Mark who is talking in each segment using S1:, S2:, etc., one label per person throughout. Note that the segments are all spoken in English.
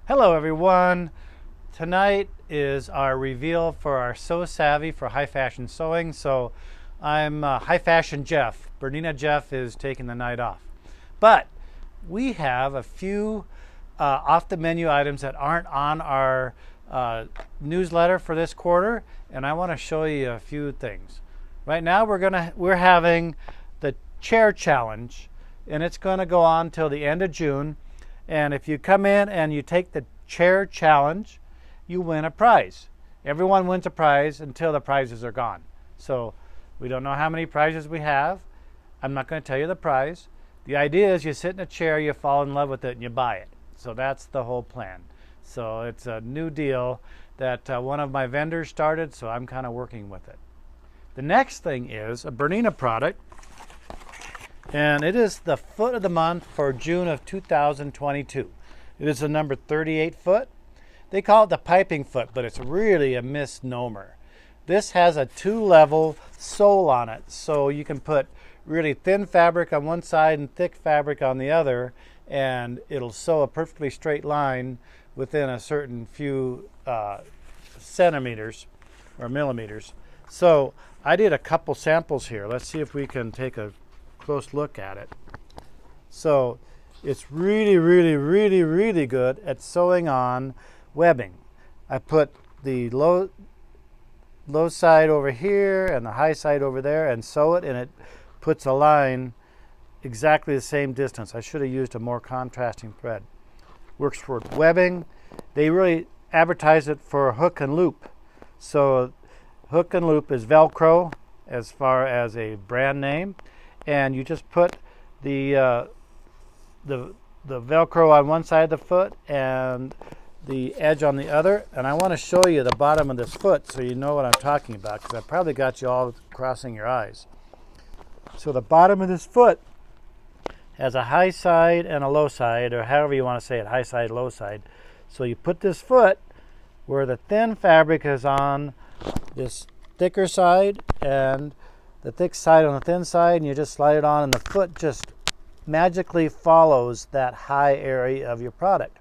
S1: Hello everyone. Tonight is our reveal for our Sew Savvy for high fashion sewing. So I'm High Fashion Jeff. Bernina Jeff is taking the night off. But we have a few off the menu items that aren't on our newsletter for this quarter, and I want to show you a few things. Right now we're having the chair challenge, and it's going to go on till the end of June. And if you come in and you take the chair challenge, you win a prize. Everyone wins a prize until the prizes are gone. So we don't know how many prizes we have. I'm not going to tell you the prize. The idea is you sit in a chair, you fall in love with it, and you buy it. So that's the whole plan. So it's a new deal that one of my vendors started, so I'm kind of working with it. The next thing is a Bernina product, and it is the foot of the month for June of 2022. It is a number 38 foot. They call it the piping foot, but it's really a misnomer. This has a 2-level sole on it, so you can put really thin fabric on one side and thick fabric on the other, and it'll sew a perfectly straight line within a certain few centimeters or millimeters. So I did a couple samples here. Let's see if we can take a close look at it. So it's really good at sewing on webbing. I put the low side over here and the high side over there and sew it, and it puts a line exactly the same distance. I should have used a more contrasting thread. Works for webbing. They really advertise it for hook and loop. So hook and loop is Velcro as far as a brand name, and you just put the Velcro on one side of the foot and the edge on the other. And I want to show you the bottom of this foot so you know what I'm talking about, because I probably got you all crossing your eyes. So the bottom of this foot has a high side and a low side, or however you want to say it, high side, low side. So you put this foot where the thin fabric is on this thicker side and the thick side on the thin side, and you just slide it on, and the foot just magically follows that high area of your product.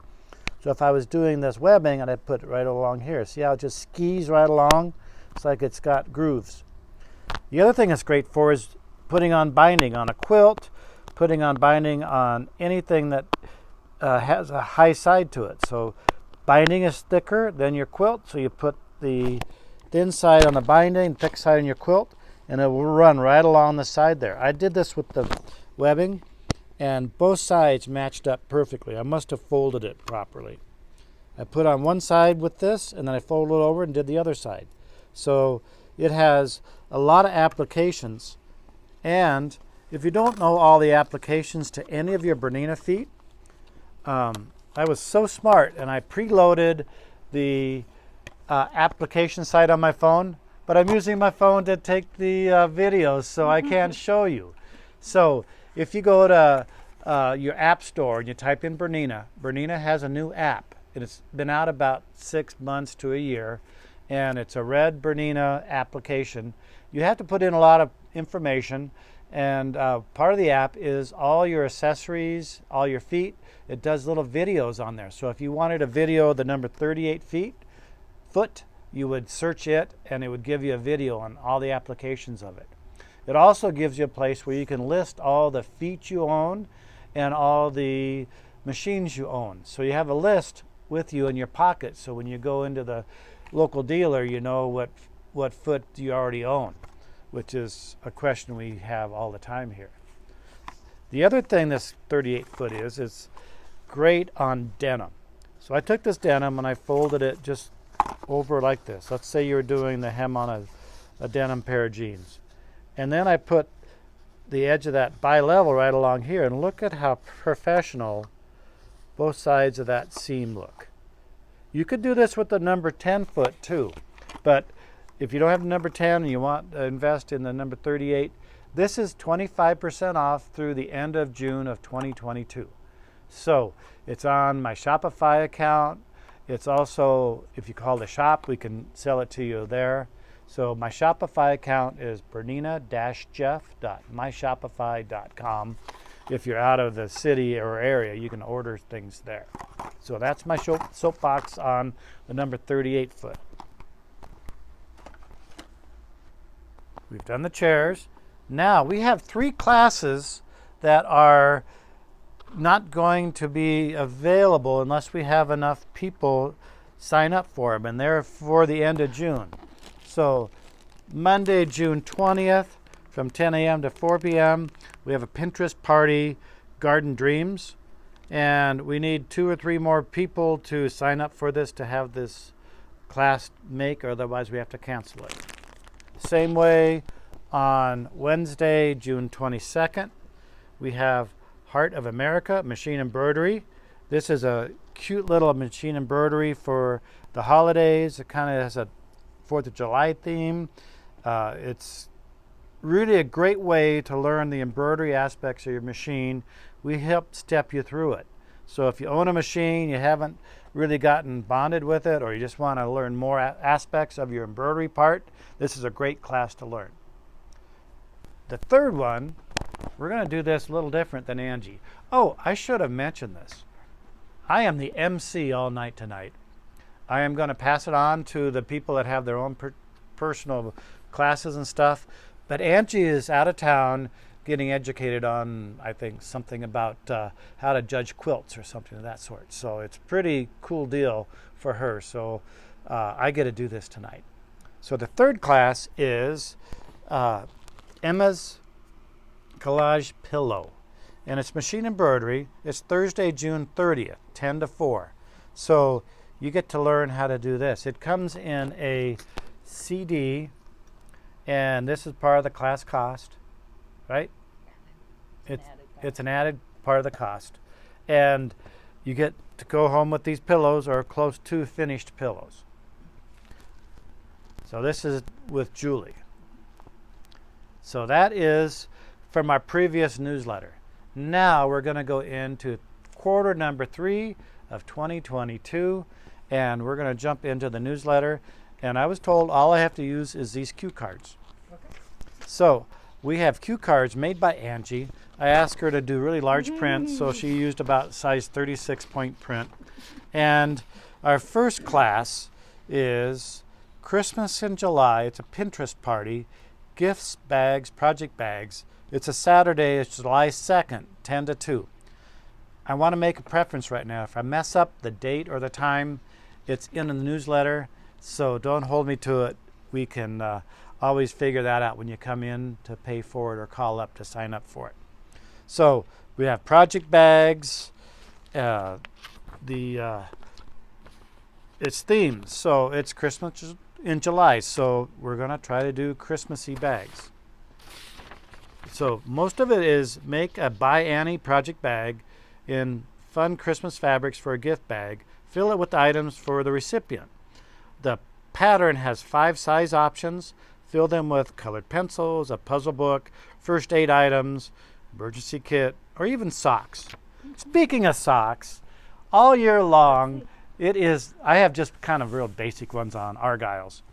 S1: So if I was doing this webbing, and I put it right along here, see how it just skis right along? It's like it's got grooves. The other thing it's great for is putting on binding on a quilt, putting on binding on anything that has a high side to it. So binding is thicker than your quilt, so you put the thin side on the binding, thick side on your quilt, and it will run right along the side there. I did this with the webbing, and both sides matched up perfectly. I must have folded it properly. I put on one side with this, and then I folded it over and did the other side. So it has a lot of applications, and if you don't know all the applications to any of your Bernina feet, I was so smart, and I preloaded the application site on my phone, but I'm using my phone to take the videos, so I can't show you. So if you go to your app store and you type in Bernina, Bernina has a new app. It's been out about 6 months to a year, and it's a red Bernina application. You have to put in a lot of information, and part of the app is all your accessories, all your feet. It does little videos on there. So if you wanted a video of the number 38 foot, you would search it, and it would give you a video on all the applications of it. It also gives you a place where you can list all the feet you own and all the machines you own. So you have a list with you in your pocket, so when you go into the local dealer, you know what foot you already own, which is a question we have all the time here. The other thing this 38 foot is, it's great on denim. So I took this denim and I folded it just over like this. Let's say you're doing the hem on a denim pair of jeans. And then I put the edge of that bi-level right along here, and look at how professional both sides of that seam look. You could do this with the number 10 foot too, but if you don't have the number 10 and you want to invest in the number 38, this is 25% off through the end of June of 2022. So it's on my Shopify account. It's also, if you call the shop, we can sell it to you there. So my Shopify account is bernina-jeff.myshopify.com. If you're out of the city or area, you can order things there. So that's my soapbox on the number 38 foot. We've done the chairs. Now we have 3 classes that are not going to be available unless we have enough people sign up for them, and they're for the end of June. So Monday, June 20th from 10 a.m. to 4 p.m. we have a Pinterest party, Garden Dreams, and we need 2 or 3 more people to sign up for this to have this class make, or otherwise we have to cancel it. Same way on Wednesday, June 22nd, we have Heart of America Machine Embroidery. This is a cute little machine embroidery for the holidays. It kind of has a 4th of July theme. It's really a great way to learn the embroidery aspects of your machine. We help step you through it. So if you own a machine, you haven't really gotten bonded with it, or you just want to learn more aspects of your embroidery part, this is a great class to learn. The third one, we're going to do this a little different than Angie. Oh, I should have mentioned this. I am the MC all night tonight. I am going to pass it on to the people that have their own personal classes and stuff. But Angie is out of town getting educated on, I think, something about how to judge quilts or something of that sort. So it's a pretty cool deal for her. So I get to do this tonight. So the third class is Emma's Collage Pillow. And it's machine embroidery. It's Thursday, June 30th, 10 to 4. So you get to learn how to do this. It comes in a CD, and this is part of the class cost, right? It's an added part of the cost. And you get to go home with these pillows, or close to finished pillows. So this is with Julie. So that is from our previous newsletter. Now we're going to go into quarter number 3 of 2022, and we're going to jump into the newsletter. And I was told all I have to use is these cue cards. Okay. So we have cue cards made by Angie. I asked her to do really large print, so she used about size 36 point print. And our first class is Christmas in July. It's a Pinterest party, gifts, bags, project bags. It's a Saturday, it's July 2nd, 10 to 2. I want to make a preference right now. If I mess up the date or the time, it's in the newsletter, so don't hold me to it. We can always figure that out when you come in to pay for it or call up to sign up for it. So we have project bags, it's themed, so it's Christmas in July, so we're going to try to do Christmassy bags. So most of it is make a By Annie project bag in fun Christmas fabrics for a gift bag. Fill it with items for the recipient. The pattern has 5 size options. Fill them with colored pencils, a puzzle book, first aid items, emergency kit, or even socks. Speaking of socks, all year long, I have just kind of real basic ones on, Argyles.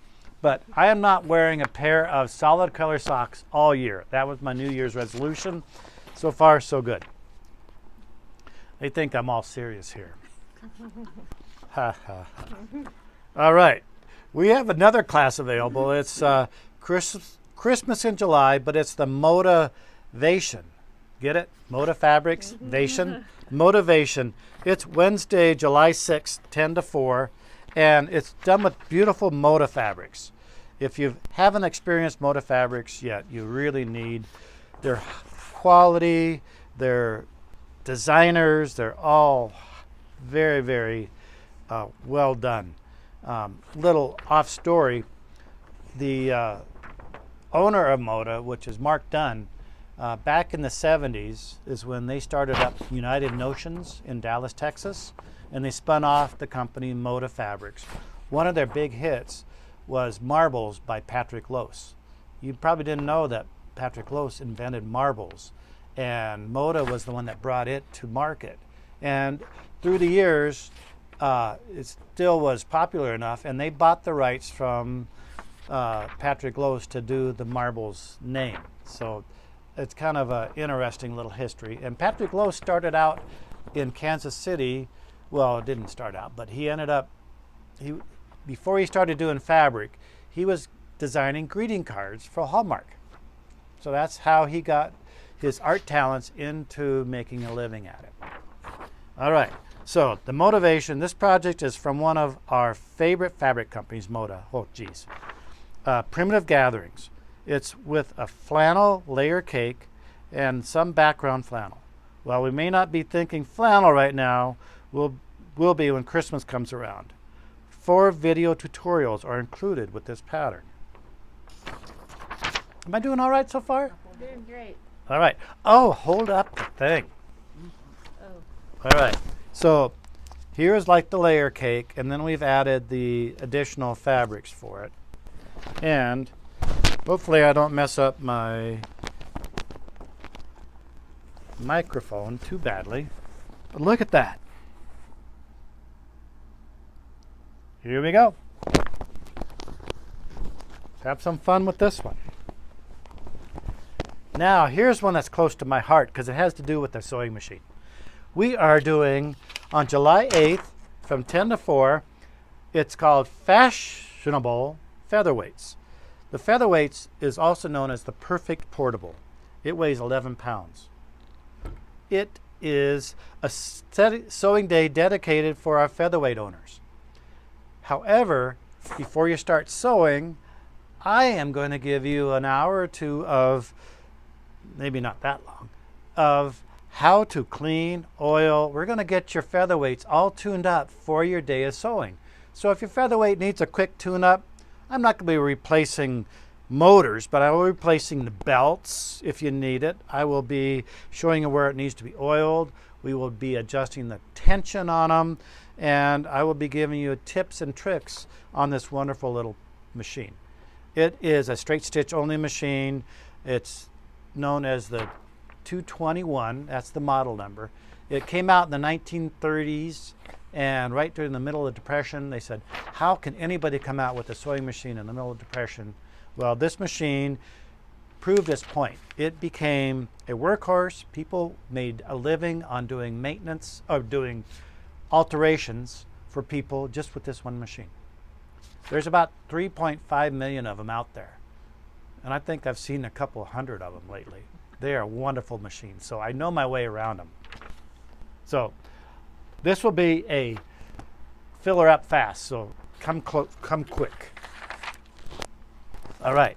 S1: But I am not wearing a pair of solid color socks all year. That was my New Year's resolution. So far, so good. They think I'm all serious here. Ha, ha, ha. All right. We have another class available. It's Christmas in July, but it's the Motivation. Get it? Motifabrics, Vation. Motivation. It's Wednesday, July 6th, 10 to 4. And it's done with beautiful Motifabrics. If you haven't experienced Motifabrics yet, you really need their quality, their designers. They're all very, very well done. Little off story, the owner of Moda, which is Mark Dunn, back in the 70s is when they started up United Notions in Dallas, Texas. And they spun off the company Moda Fabrics. One of their big hits was marbles by Patrick Lose. You probably didn't know that Patrick Lose invented marbles, and Moda was the one that brought it to market. And through the years, it still was popular enough, and they bought the rights from Patrick Lose to do the marbles name. So it's kind of an interesting little history. And Patrick Lose started out in Kansas City well, it didn't start out, but he ended up, before he started doing fabric, he was designing greeting cards for Hallmark. So that's how he got his art talents into making a living at it. All right, so the motivation, this project is from one of our favorite fabric companies, Moda. Oh, geez. Primitive Gatherings. It's with a flannel layer cake and some background flannel. While we may not be thinking flannel right now, will be when Christmas comes around. 4 video tutorials are included with this pattern. Am I doing all right so far?
S2: Doing great.
S1: All right. Oh, hold up the thing.
S2: Oh.
S1: All right. So here's like the layer cake, and then we've added the additional fabrics for it. And hopefully I don't mess up my microphone too badly. But look at that. Here we go. Have some fun with this one. Now, here's one that's close to my heart because it has to do with the sewing machine. We are doing, on July 8th, from 10 to 4, it's called Fashionable Featherweights. The Featherweights is also known as the Perfect Portable. It weighs 11 pounds. It is a sewing day dedicated for our featherweight owners. However, before you start sewing, I am going to give you an hour or two of, maybe not that long, of how to clean, oil. We're going to get your featherweights all tuned up for your day of sewing. So if your featherweight needs a quick tune-up, I'm not going to be replacing motors, but I will be replacing the belts if you need it. I will be showing you where it needs to be oiled. We will be adjusting the tension on them, and I will be giving you tips and tricks on this wonderful little machine. It is a straight stitch only machine. It's known as the 221. That's the model number. It came out in the 1930s, and right during the middle of the Depression, they said, how can anybody come out with a sewing machine in the middle of the Depression? Well, this machine proved its point. It became a workhorse. People made a living on doing maintenance or doing alterations for people just with this one machine. There's about 3.5 million of them out there. And I think I've seen a couple hundred of them lately. They are wonderful machines, so I know my way around them. So this will be a filler up fast, so come quick. All right.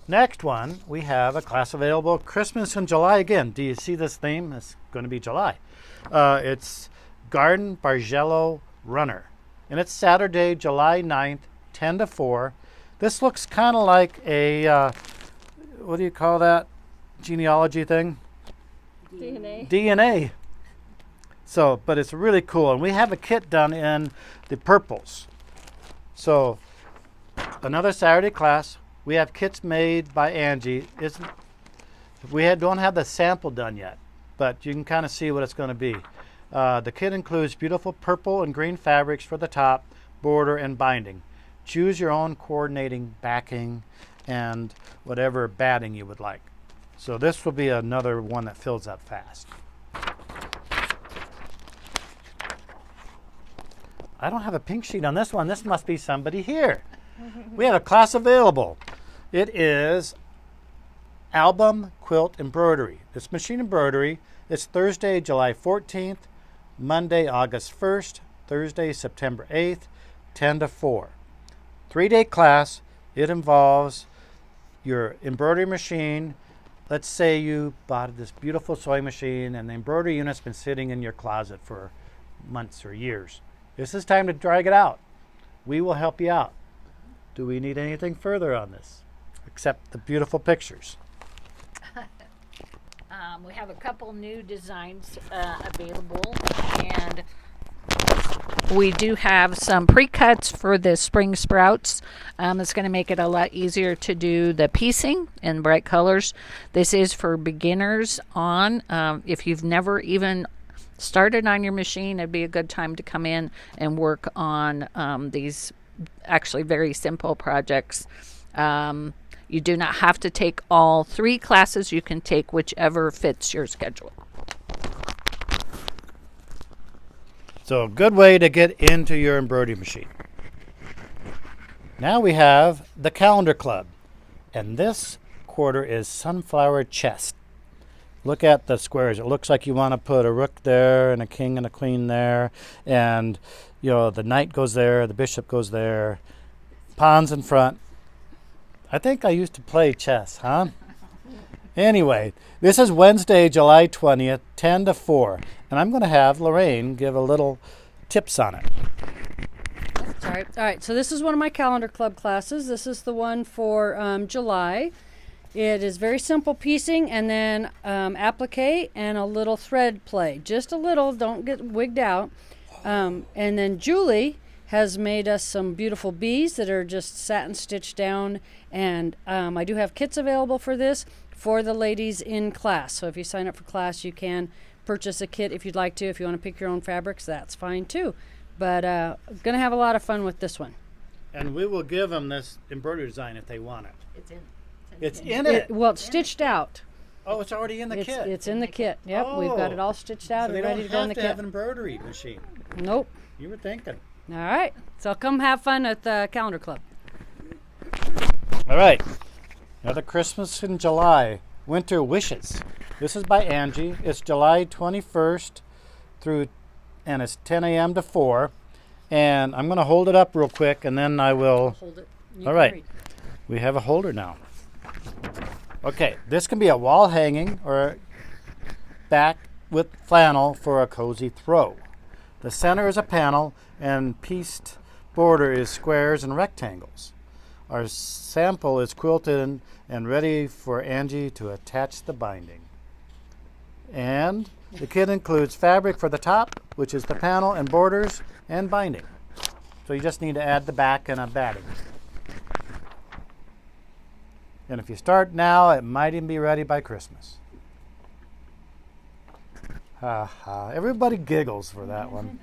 S1: Next one, we have a class available Christmas in July again. Do you see this theme? It's going to be July. It's Garden Bargello Runner. And it's Saturday, July 9th, 10 to 4. This looks kind of like a, what do you call that genealogy thing? DNA. So, but it's really cool. And we have a kit done in the purples. So, another Saturday class. We have kits made by Angie. Don't have the sample done yet, but you can kind of see what it's going to be. The kit includes beautiful purple and green fabrics for the top, border, and binding. Choose your own coordinating backing and whatever batting you would like. So this will be another one that fills up fast. I don't have a pink sheet on this one. This must be somebody here. We have a class available. It is Album Quilt Embroidery. It's machine embroidery. It's Thursday, July 14th, Monday, August 1st, Thursday, September 8th, 10 to 4. 3-day class. It involves your embroidery machine. Let's say you bought this beautiful sewing machine and the embroidery unit's been sitting in your closet for months or years. This is time to drag it out. We will help you out. Do we need anything further on this except the beautiful pictures?
S2: We have a couple new designs available, and we do have some pre-cuts for the spring sprouts. It's going to make it a lot easier to do the piecing in bright colors. This is for beginners on. If you've never even started on your machine, it'd be a good time to come in and work on these actually very simple projects. You do not have to take all 3 classes. You can take whichever fits your schedule.
S1: So a good way to get into your embroidery machine. Now we have the Calendar Club. And this quarter is Sunflower Chest. Look at the squares. It looks like you want to put a rook there and a king and a queen there. And, you know, the knight goes there, the bishop goes there. Pawns in front. I think I used to play chess, huh? Anyway, this is Wednesday, July 20th, 10 to 4. And I'm going to have Lorraine give a little tips on it.
S3: All right, so this is one of my Calendar Club classes. This is the one for July. It is very simple piecing and then applique and a little thread play. Just a little, don't get wigged out. And then Julie has made us some beautiful bees that are just satin stitched down. And I do have kits available for this for the ladies in class. So if you sign up for class, you can purchase a kit if you'd like to. If you want to pick your own fabrics, that's fine too. But going to have a lot of fun with this one.
S1: And we will give them this embroidery design if they want it.
S2: It's in.
S1: It's in it.
S3: Well, it's stitched out.
S1: Oh, it's already in the kit.
S3: It's in the kit. Yep, we've got it all stitched out
S1: So
S3: and
S1: they
S3: ready
S1: don't
S3: to go in the
S1: have to have
S3: kit.
S1: an embroidery machine.
S3: Nope.
S1: You were thinking.
S3: All right. So come have fun at the Calendar Club.
S1: All right. Another Christmas in July. Winter Wishes. This is by Angie. It's July 21st and it's 10 a.m. to 4. And I'm going to hold it up real quick and then I will.
S3: Hold it.
S1: All right. We have a holder now. Okay. This can be a wall hanging or back with flannel for a cozy throw. The center is a panel and pieced border is squares and rectangles. Our sample is quilted and ready for Angie to attach the binding. And the kit includes fabric for the top, which is the panel, and borders and binding. So you just need to add the back and a batting. And if you start now, it might even be ready by Christmas. Ha ha. Everybody giggles for that one.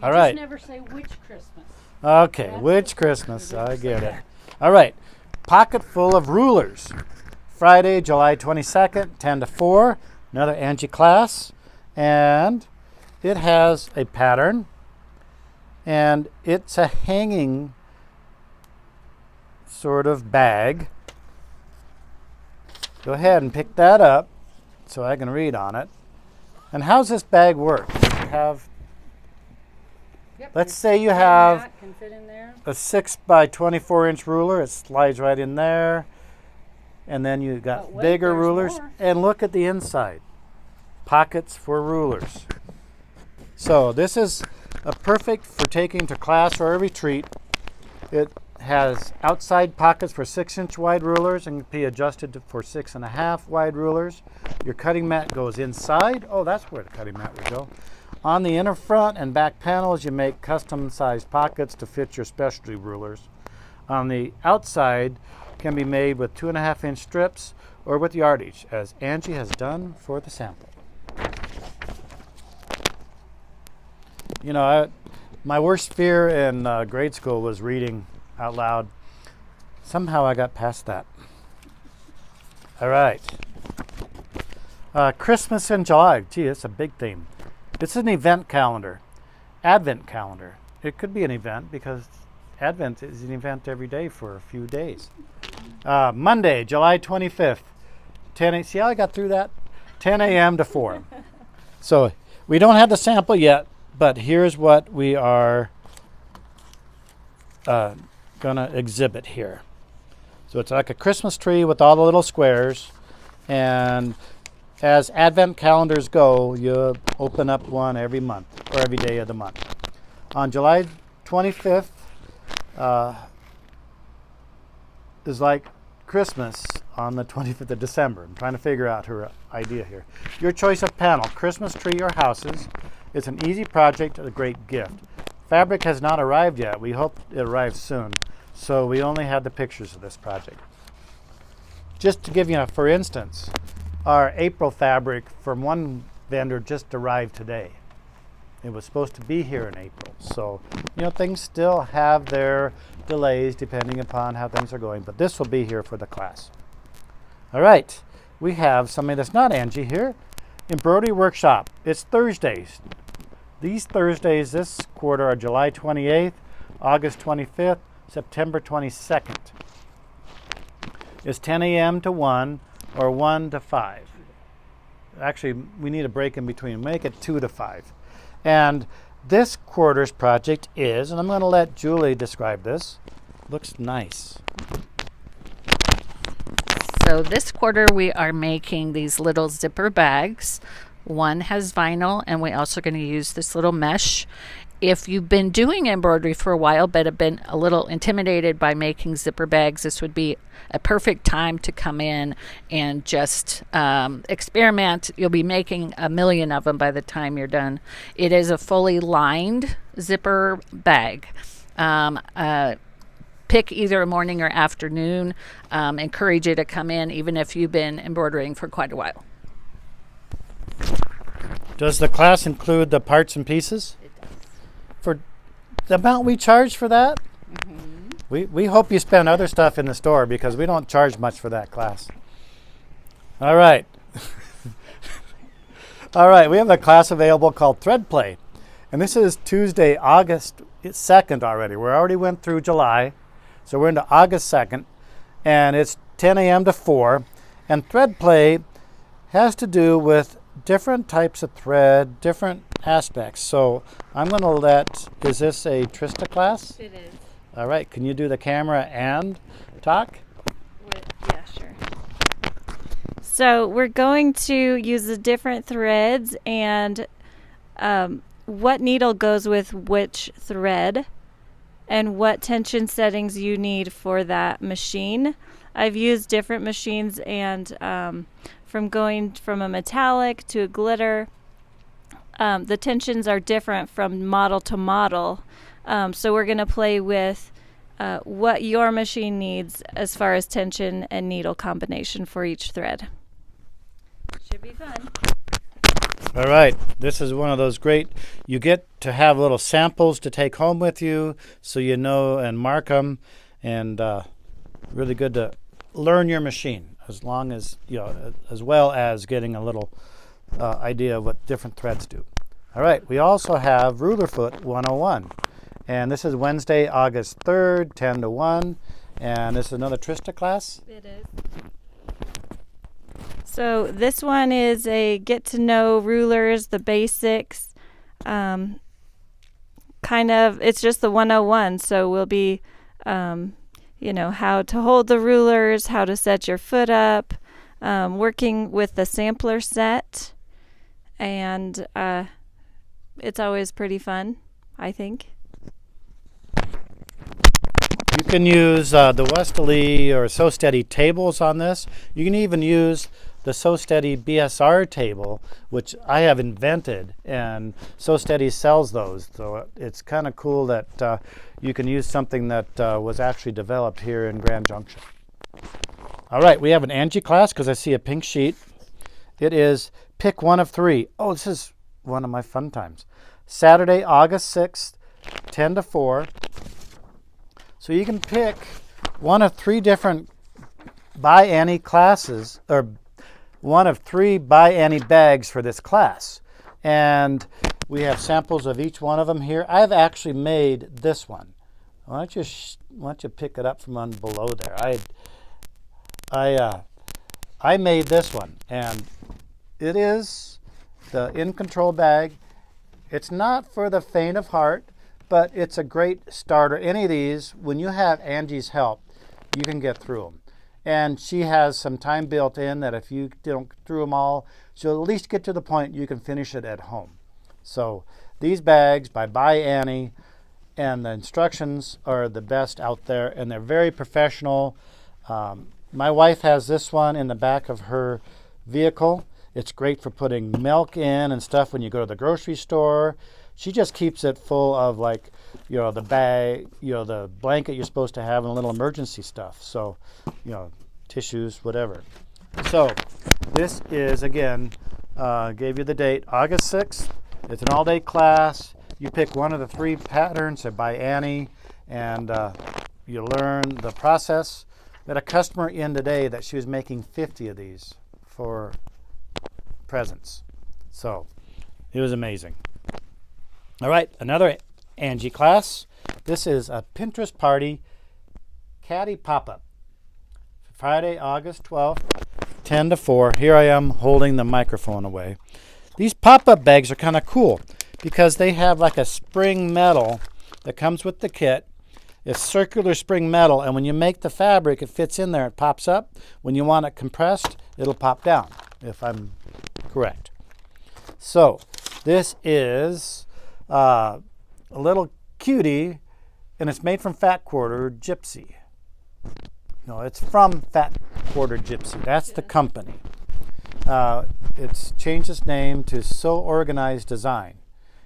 S1: All right.
S3: Just never say which Christmas.
S1: Okay, which Christmas? I get it. All right. Pocket full of rulers. Friday, July 22nd, 10 to 4. Another Angie class. And it has a pattern. And it's a hanging sort of bag. Go ahead and pick that up so I can read on it. And how's this bag work? You have, let's say you have
S3: Can fit in there.
S1: a 6 by 24 inch ruler. It slides right in there. And then you got
S3: But wait,
S1: bigger
S3: there's
S1: rulers.
S3: more.
S1: And look at the inside. Pockets for rulers. So this is perfect for taking to class or a retreat. It has outside pockets for 6-inch wide rulers and can be adjusted for 6.5 wide rulers. Your cutting mat goes inside. Oh, that's where the cutting mat would go. On the inner front and back panels, you make custom sized pockets to fit your specialty rulers. On the outside, can be made with 2.5-inch strips or with yardage, as Angie has done for the sample. You know, my worst fear in grade school was reading out loud. Somehow I got past that. All right. Christmas in July. Gee, that's a big theme. It's an event calendar, Advent calendar. It could be an event because Advent is an event every day for a few days. Monday, July 25th, 10 a.m. See how I got through that? 10 a.m. to 4. So we don't have the sample yet, but here's what we are going to exhibit here. So it's like a Christmas tree with all the little squares, and as Advent calendars go, you open up one every month or every day of the month. On July 25th is like Christmas on the 25th of December. I'm trying to figure out her idea here. Your choice of panel, Christmas tree or houses. It's an easy project, a great gift. Fabric has not arrived yet. We hope it arrives soon. So we only have the pictures of this project. Just to give you a for instance, our April fabric from one vendor just arrived today. It was supposed to be here in April. So, you know, things still have their delays depending upon how things are going, but this will be here for the class. All right, we have somebody that's not Angie here. Embroidery workshop. It's Thursdays, These Thursdays this quarter are July 28th, August 25th, September 22nd. It's 10 a.m. to 1 or 1 to 5. Actually, we need a break in between. Make it 2 to 5. And this quarter's project is, and I'm going to let Julie describe this. Looks nice.
S2: So this quarter we are making these little zipper bags. One has vinyl, and we're also going to use this little mesh. If you've been doing embroidery for a while but have been a little intimidated by making zipper bags, this would be a perfect time to come in and just experiment. You'll be making a million of them by the time you're done. It is a fully lined zipper bag. Pick either a morning or afternoon. Encourage you to come in even if you've been embroidering for quite a while.
S1: Does the class include the parts and pieces?
S2: It does.
S1: For the amount we charge for that? Mm-hmm. We hope you spend other stuff in the store because we don't charge much for that class. All right. All right, we have a class available called Thread Play. And this is Tuesday, August 2nd already. We already went through July. So we're into August 2nd. And it's 10 a.m. to 4. And Thread Play has to do with different types of thread, different aspects. So I'm going to let, is this a Trista class?
S4: It is.
S1: All right, can you do the camera and talk?
S4: Yeah, sure. So we're going to use the different threads and what needle goes with which thread and what tension settings you need for that machine. I've used different machines and from going from a metallic to a glitter, the tensions are different from model to model. So we're going to play with what your machine needs as far as tension and needle combination for each thread. Should be fun.
S1: All right, this is one of those great, you get to have little samples to take home with you so you know and mark them, and really good to learn your machine as long as, you know, as well as getting a little idea of what different threads do. All right, we also have Ruler Foot 101, and this is Wednesday, August 3rd, 10 to 1, and this is another Trista class.
S4: It is. So this one is a get to know rulers, the basics, kind of, it's just the 101. So we'll be, you know, how to hold the rulers, how to set your foot up, working with the sampler set, and it's always pretty fun, I think.
S1: You can use the Westerly or So Steady tables on this. You can even use the So Steady BSR table, which I have invented, and So Steady sells those. So it's kind of cool that you can use something that was actually developed here in Grand Junction. All right, we have an Angie class because I see a pink sheet. It is pick one of three. Oh, this is one of my fun times. Saturday, August 6th, 10 to 4. So you can pick one of three different By Annie classes, or one of three By Annie bags for this class. And we have samples of each one of them here. I've actually made this one. Why don't you pick it up from on below there? I made this one, and it is the In Control bag. It's not for the faint of heart, but it's a great starter. Any of these, when you have Angie's help, you can get through them. And she has some time built in that if you don't through them all, she'll at least get to the point you can finish it at home. So these bags by Annie, and the instructions are the best out there, and they're very professional. My wife has this one in the back of her vehicle. It's great for putting milk in and stuff when you go to the grocery store. She just keeps it full of, like, you know, the bag, you know, the blanket you're supposed to have, and a little emergency stuff. So, you know, tissues, whatever. So this is, again, gave you the date, August 6th. It's an all-day class. You pick one of the three patterns by Annie, and you learn the process. We had a customer in today that she was making 50 of these for presents. So it was amazing. All right, another Angie class. This is a Pinterest party caddy pop-up. Friday, August 12th, 10 to 4. Here I am holding the microphone away. These pop-up bags are kind of cool because they have like a spring metal that comes with the kit. It's circular spring metal, and when you make the fabric, it fits in there. It pops up. When you want it compressed, it'll pop down, if I'm correct. So this is a little cutie, and it's made from Fat Quarter Gypsy. No, it's from Fat Quarter Gypsy. That's the company. It's changed its name to So Organized Design.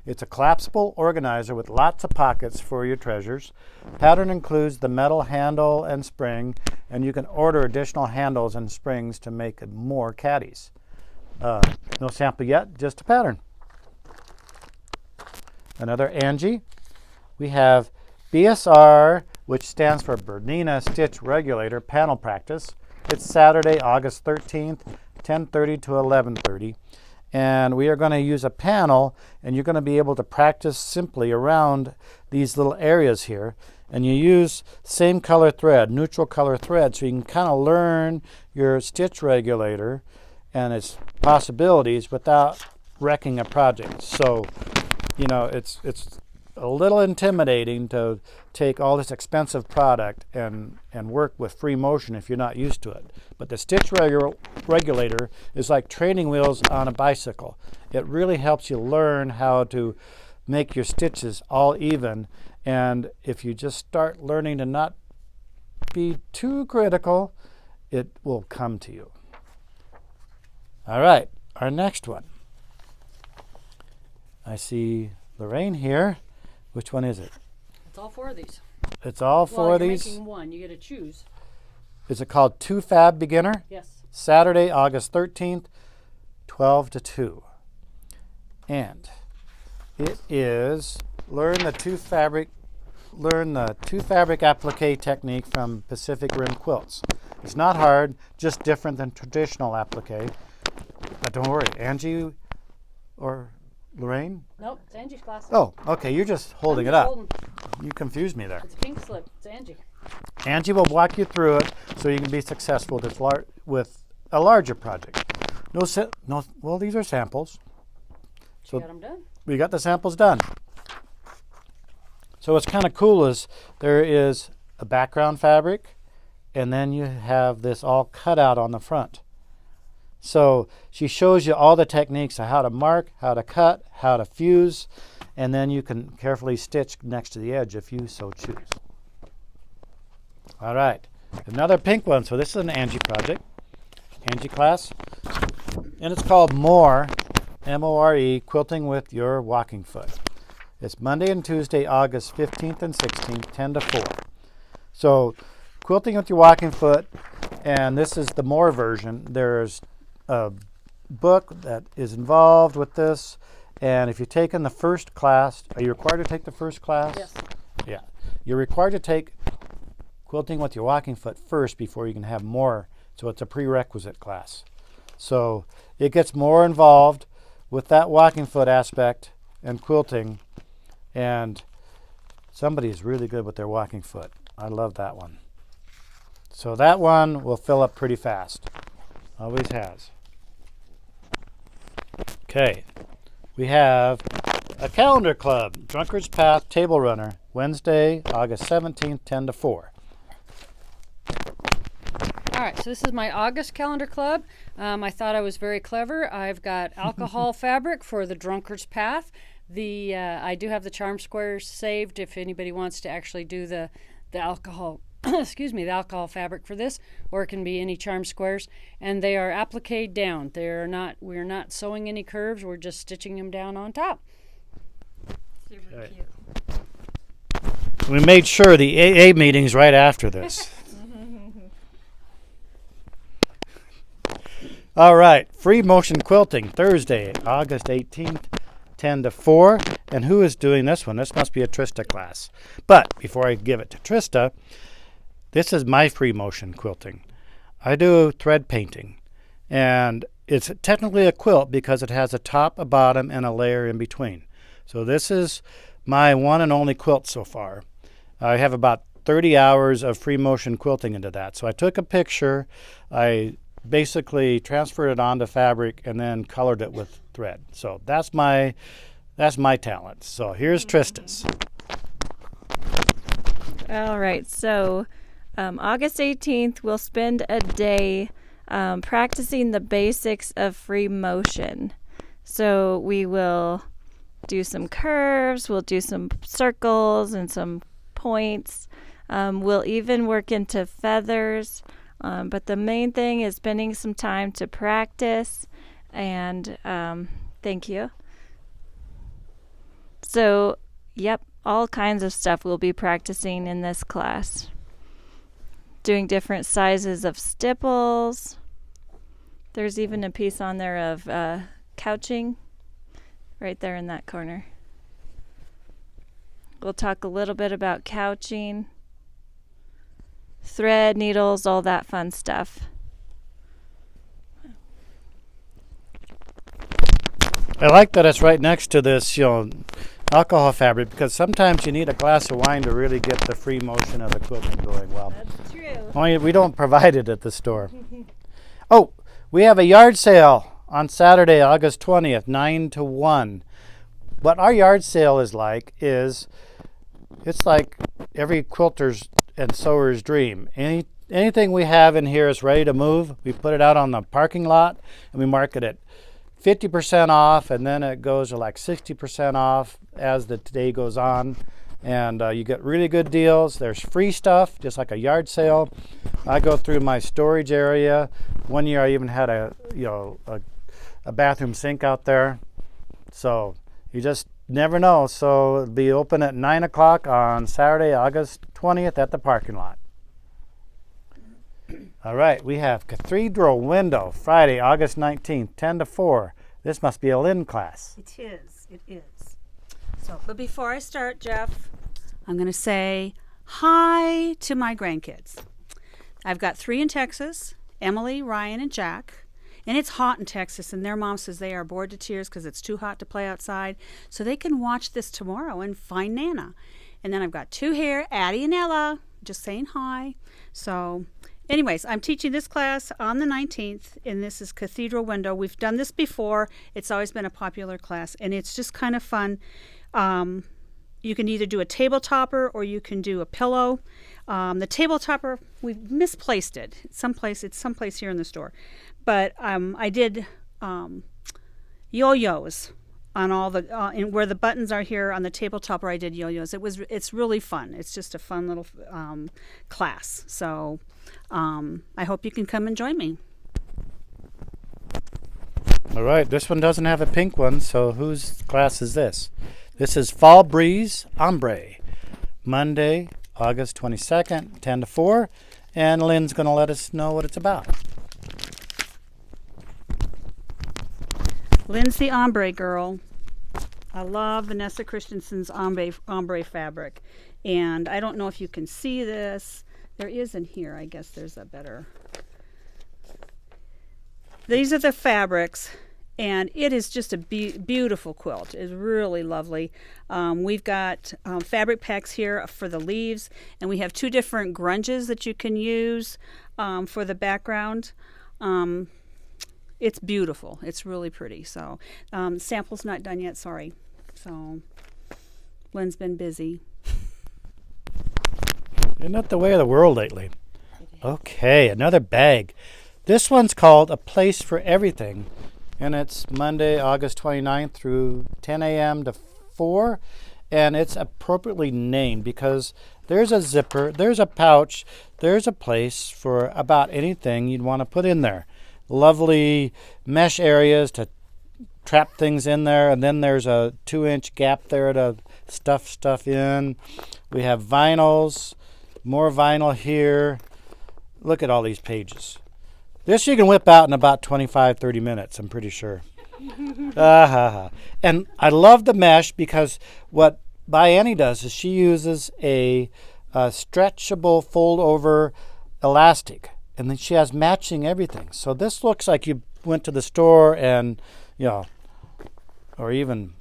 S1: It's a collapsible organizer with lots of pockets for your treasures. Pattern includes the metal handle and spring, and you can order additional handles and springs to make more caddies. No sample yet, just a pattern. Another Angie. We have BSR, which stands for Bernina Stitch Regulator Panel Practice. It's Saturday, August 13th, 10:30 to 11:30. And we are going to use a panel, and you're going to be able to practice simply around these little areas here. And you use same color thread, neutral color thread, so you can kind of learn your stitch regulator and its possibilities without wrecking a project. So, you know, it's a little intimidating to take all this expensive product and work with free motion if you're not used to it. But the stitch regulator is like training wheels on a bicycle. It really helps you learn how to make your stitches all even. And if you just start learning to not be too critical, it will come to you. All right, our next one. I see Lorraine here. Which one is it?
S3: It's all four of these.
S1: It's all four of these?
S3: You're making one. You get to choose.
S1: Is it called Two Fab Beginner?
S3: Yes.
S1: Saturday, August 13th, 12 to 2. And it is learn the two fabric applique technique from Pacific Rim Quilts. It's not hard, just different than traditional applique. But don't worry, Angie or Lorraine?
S3: Nope, it's Angie's class.
S1: Oh, okay, you're just holding it up. You confused me there.
S3: It's a pink slip. It's Angie.
S1: Angie will walk you through it so you can be successful with a larger project. Well, these are samples.
S3: So got them done.
S1: We got the samples done. So what's kind of cool is there is a background fabric, and then you have this all cut out on the front. So she shows you all the techniques of how to mark, how to cut, how to fuse, and then you can carefully stitch next to the edge if you so choose. All right, another pink one. So this is an Angie project, Angie class, and it's called More, M-O-R-E, Quilting with Your Walking Foot. It's Monday and Tuesday, August 15th and 16th, 10 to 4. So Quilting with Your Walking Foot, and this is the More version. There's a book that is involved with this, and if you've taken the first class, are you required to take the first class?
S3: Yes.
S1: Yeah. You're required to take Quilting with Your Walking Foot first before you can have More, so it's a prerequisite class. So it gets more involved with that walking foot aspect and quilting, and somebody is really good with their walking foot. I love that one. So that one will fill up pretty fast. Always has. Okay, we have a calendar club, Drunkard's Path Table Runner, Wednesday, August 17th, 10 to 4.
S3: All right, so this is my August calendar club. I thought I was very clever. I've got alcohol fabric for the Drunkard's Path. I do have the charm squares saved if anybody wants to actually do the alcohol the alcohol fabric for this, or it can be any charm squares, and they are appliqued down. We're not sewing any curves, we're just stitching them down on top.
S4: Super
S1: Right.
S4: cute.
S1: We made sure the AA meeting's right after this. All right, free motion quilting, Thursday, August 18th, 10 to 4. And who is doing this one? This must be a Trista class. But before I give it to Trista, this is my free motion quilting. I do thread painting, and it's technically a quilt because it has a top, a bottom, and a layer in between. So this is my one and only quilt so far. I have about 30 hours of free motion quilting into that. So I took a picture, I basically transferred it onto fabric and then colored it with thread. So that's my talent. So here's Trista's.
S4: All right, so August 18th, we'll spend a day practicing the basics of free motion. So we will do some curves, we'll do some circles and some points. We'll even work into feathers, but the main thing is spending some time to practice, and thank you. So, yep, all kinds of stuff we'll be practicing in this class. Doing different sizes of stipples. There's even a piece on there of couching right there in that corner. We'll talk a little bit about couching, thread, needles, all that fun stuff.
S1: I like that it's right next to this, alcohol fabric, because sometimes you need a glass of wine to really get the free motion of the quilting going well.
S4: That's true.
S1: Only we don't provide it at the store. Oh, we have a yard sale on Saturday, August 20th, 9 to 1. What our yard sale is like is, it's like every quilter's and sewer's dream. Anything we have in here is ready to move. We put it out on the parking lot and we market it 50% off, and then it goes to like 60% off as the day goes on. And you get really good deals. There's free stuff, just like a yard sale. I go through my storage area. One year I even had a bathroom sink out there. So you just never know. So it'll be open at 9 o'clock on Saturday, August 20th at the parking lot. All right, we have Cathedral Window, Friday, August 19th, 10 to 4. This must be a Lynn class.
S5: It is. So, but before I start, Jeff, I'm going to say hi to my grandkids. I've got 3 in Texas, Emily, Ryan, and Jack. And it's hot in Texas, and their mom says they are bored to tears because it's too hot to play outside. So they can watch this tomorrow and find Nana. And then I've got 2 here, Addie and Ella, just saying hi. So anyways, I'm teaching this class on the 19th, and this is Cathedral Window. We've done this before. It's always been a popular class, and it's just kind of fun. You can either do a table topper or you can do a pillow. The table topper, we've misplaced it. It's someplace here in the store. But I did yo-yos on all the where the buttons are here on the table topper. I did yo-yos. It's really fun. It's just a fun little class. So I hope you can come and join me.
S1: All right, this one doesn't have a pink one, so whose class is this? This is Fall Breeze Ombre, Monday, August 22nd, 10 to 4, and Lynn's going to let us know what it's about.
S5: Lynn's the ombre girl. I love Vanessa Christensen's ombre fabric, and I don't know if you can see this. There is in here. I guess there's a better. These are the fabrics, and it is just a beautiful quilt. It's really lovely. We've got fabric packs here for the leaves, and we have 2 different grunges that you can use for the background. It's beautiful. It's really pretty. So sample's not done yet, sorry. So Lynn's been busy.
S1: Isn't that the way of the world lately? Okay, another bag. This one's called A Place for Everything, and it's Monday, August 29th through 10 a.m. to 4, and it's appropriately named because there's a zipper, there's a pouch, there's a place for about anything you'd want to put in there. Lovely mesh areas to trap things in there, and then there's a 2-inch gap there to stuff stuff in. We have vinyls, more vinyl here. Look at all these pages. This you can whip out in about 25-30 minutes, I'm pretty sure. And I love the mesh because what Annie does is she uses a stretchable fold over elastic, and then she has matching everything. So this looks like you went to the store and, or even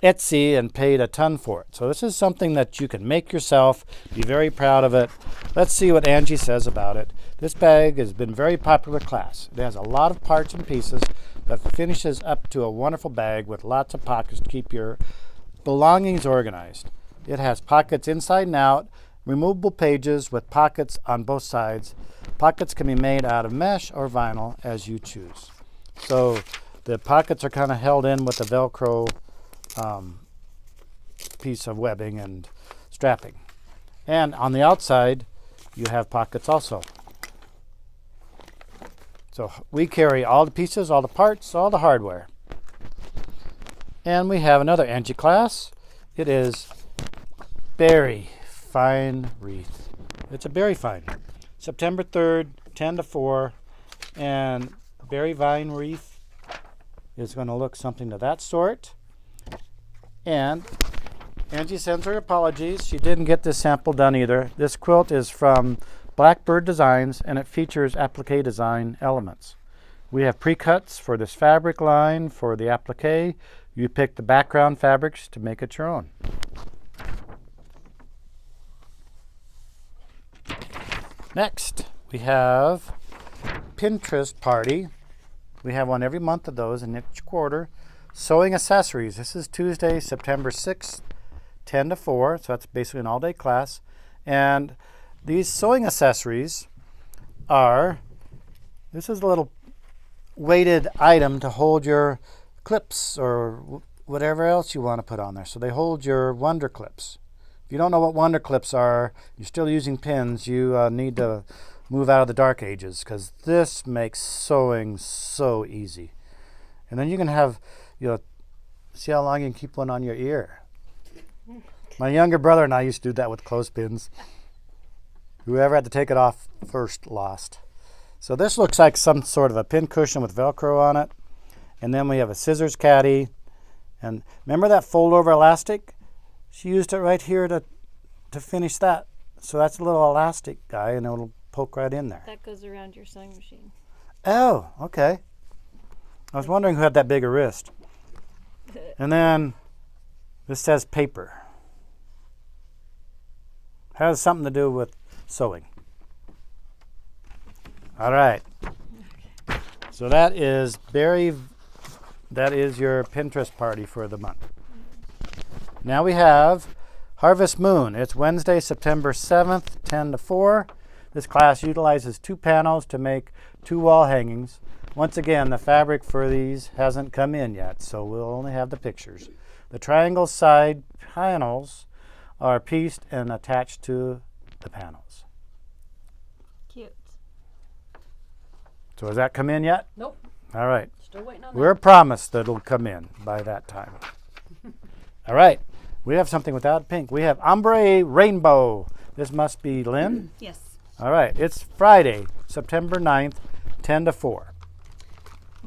S1: Etsy and paid a ton for it. So this is something that you can make yourself, be very proud of it. Let's see what Angie says about it. This bag has been very popular class. It has a lot of parts and pieces that finishes up to a wonderful bag with lots of pockets to keep your belongings organized. It has pockets inside and out, removable pages with pockets on both sides. Pockets can be made out of mesh or vinyl as you choose. So the pockets are kind of held in with a Velcro piece of webbing and strapping. And on the outside, you have pockets also. So we carry all the pieces, all the parts, all the hardware. And we have another Angie class. It is Berry Fine Wreath. It's a berry fine. September 3rd, 10 to 4. And Berry Vine Wreath is going to look something to that sort. And Angie sends her apologies. She didn't get this sample done either. This quilt is from Blackbird Designs, and it features applique design elements. We have pre-cuts for this fabric line for the applique. You pick the background fabrics to make it your own. Next, we have Pinterest Party. We have one every month of those in each quarter. Sewing accessories. This is Tuesday, September 6th, 10 to 4. So that's basically an all-day class. And these sewing accessories are, this is a little weighted item to hold your clips or whatever else you want to put on there. So they hold your Wonder Clips. If you don't know what Wonder Clips are, you're still using pins, you need to move out of the dark ages, because this makes sewing so easy. And then you can have, see how long you can keep one on your ear. My younger brother and I used to do that with clothespins. Whoever had to take it off first lost. So this looks like some sort of a pin cushion with Velcro on it. And then we have a scissors caddy. And remember that fold over elastic? She used it right here to finish that. So that's a little elastic guy, and it'll poke right in there.
S4: That goes around your sewing machine.
S1: Oh, okay. I was wondering who had that big a wrist. And then this says paper. Has something to do with sewing. All right. So that is your Pinterest party for the month. Now we have Harvest Moon. It's Wednesday, September 7th, 10 to 4. This class utilizes 2 panels to make 2 wall hangings. Once again, the fabric for these hasn't come in yet, so we'll only have the pictures. The triangle side panels are pieced and attached to the panels.
S4: Cute.
S1: So has that come in yet?
S3: Nope.
S1: All right.
S3: Still waiting on
S1: We're promised that it'll come in by that time. All right. We have something without pink. We have Ombre Rainbow. This must be Lynn.
S5: Yes.
S1: All right. It's Friday, September 9th, 10 to 4.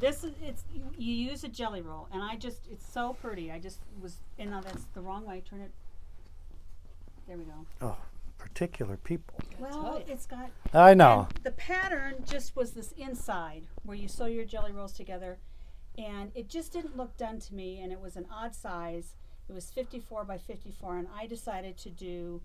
S5: You use a jelly roll, and it's so pretty. I just was, that's the wrong way. Turn it. There we go.
S1: Oh, particular people.
S5: Well, it's got.
S1: I know.
S5: And the pattern just was this inside where you sew your jelly rolls together, and it just didn't look done to me, and it was an odd size. It was 54 by 54, and I decided to do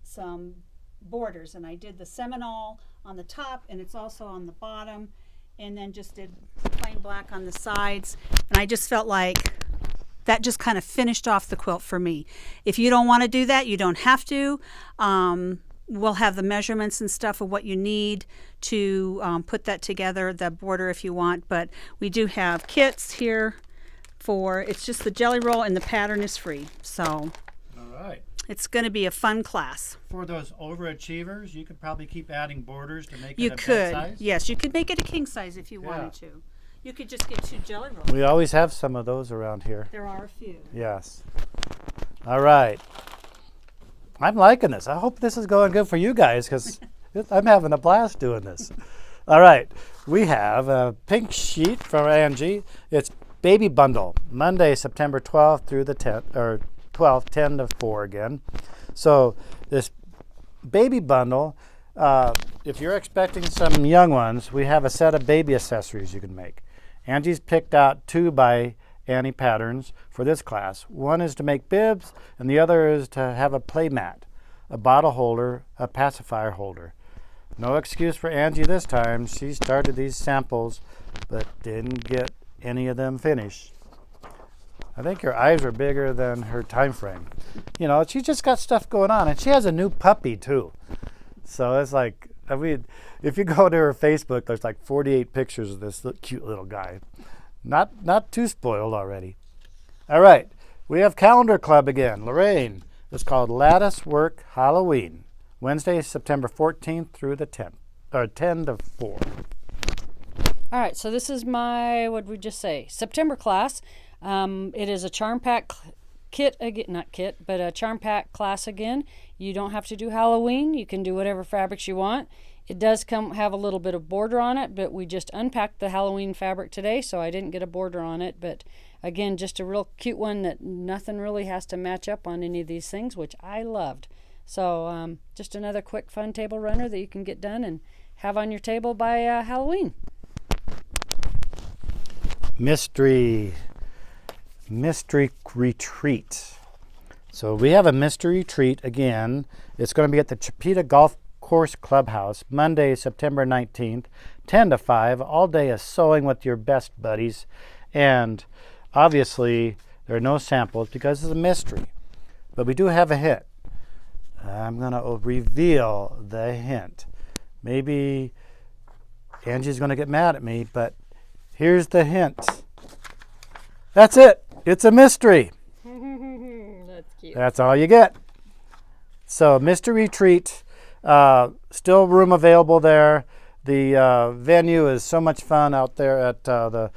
S5: some borders, and I did the Seminole on the top, and it's also on the bottom, and then just did plain black on the sides, and I just felt like that just kind of finished off the quilt for me. If you don't want to do that, you don't have to. We'll have the measurements and stuff of what you need to put that together, the border if you want, but we do have kits here it's just the jelly roll, and the pattern is free. So
S1: All right.
S5: it's going to be a fun class.
S1: For those overachievers, you could probably keep adding borders to make
S5: You
S1: it a
S5: could,
S1: bed size.
S5: yes, you could make it a king size if you wanted to. You could just get 2 jelly rolls.
S1: We always have some of those around here.
S5: There are a few.
S1: Yes. All right. I'm liking this. I hope this is going good for you guys, because I'm having a blast doing this. All right. We have a pink sheet from Angie. It's Baby Bundle, Monday, September 12th through the 10th, or 12th, 10 to 4 again. So this baby bundle, if you're expecting some young ones, we have a set of baby accessories you can make. Angie's picked out 2 by Annie patterns for this class. One is to make bibs, and the other is to have a play mat, a bottle holder, a pacifier holder. No excuse for Angie this time. She started these samples, but didn't get any of them finished. I think her eyes are bigger than her time frame. You know, she just got stuff going on, and she has a new puppy too. So it's like, I mean, if you go to her Facebook, there's like 48 pictures of this cute little guy. Not too spoiled already. All right, we have Calendar Club again. Lorraine, it's called Lattice Work Halloween, Wednesday, September 14th through the 10th, or 10 to 4.
S3: All right, so this is my, what did we just say, September class. It is a charm pack kit again, not kit, but a charm pack class again. You don't have to do Halloween. You can do whatever fabrics you want. It does have a little bit of border on it, but we just unpacked the Halloween fabric today, so I didn't get a border on it. But again, just a real cute one that nothing really has to match up on any of these things, which I loved. So just another quick fun table runner that you can get done and have on your table by Halloween.
S1: Mystery retreat. So we have a mystery retreat again. It's going to be at the Chipeta Golf Course Clubhouse, Monday, September 19th, 10 to 5, all day of sewing with your best buddies. And obviously, there are no samples because it's a mystery. But we do have a hint. I'm going to reveal the hint. Maybe Angie's going to get mad at me, but here's the hint. That's it. It's a mystery.
S2: That's cute.
S1: That's all you get. So, mystery retreat. Still room available there. The venue is so much fun out there at the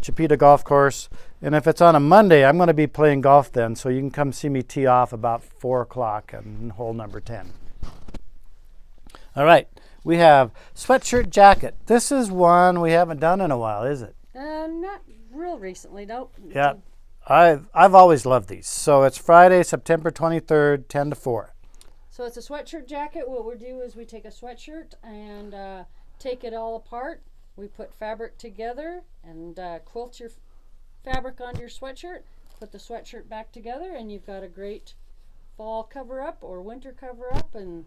S1: Chipeta Golf Course. And if it's on a Monday, I'm going to be playing golf then, so you can come see me tee off about 4 o'clock on hole number 10. All right, we have Sweatshirt Jacket. This is one we haven't done in a while, is it?
S3: Not real recently, nope.
S1: Yeah, I've always loved these. So it's Friday, September 23rd, 10 to 4.
S3: So it's a sweatshirt jacket. What we do is we take a sweatshirt and take it all apart. We put fabric together and quilt your fabric onto your sweatshirt. Put the sweatshirt back together and you've got a great fall cover-up or winter cover-up, and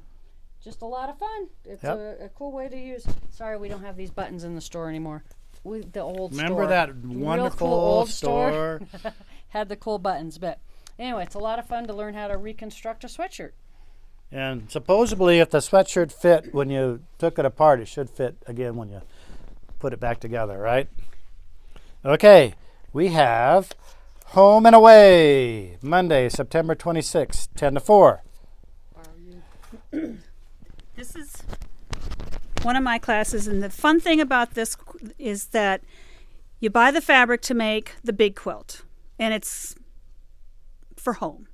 S3: just a lot of fun. It's a cool way to use. Sorry, we don't have these buttons in the store anymore. The old
S1: Remember
S3: store.
S1: that
S3: Real
S1: wonderful
S3: cool old
S1: store?
S3: had the cool buttons, but anyway, it's a lot of fun to learn how to reconstruct a sweatshirt.
S1: And supposedly if the sweatshirt fit when you took it apart, it should fit again when you put it back together, right? Okay, we have Home and Away, Monday, September 26th, 10 to 4.
S5: This is one of my classes, and the fun thing about this is that you buy the fabric to make the big quilt, and it's for home.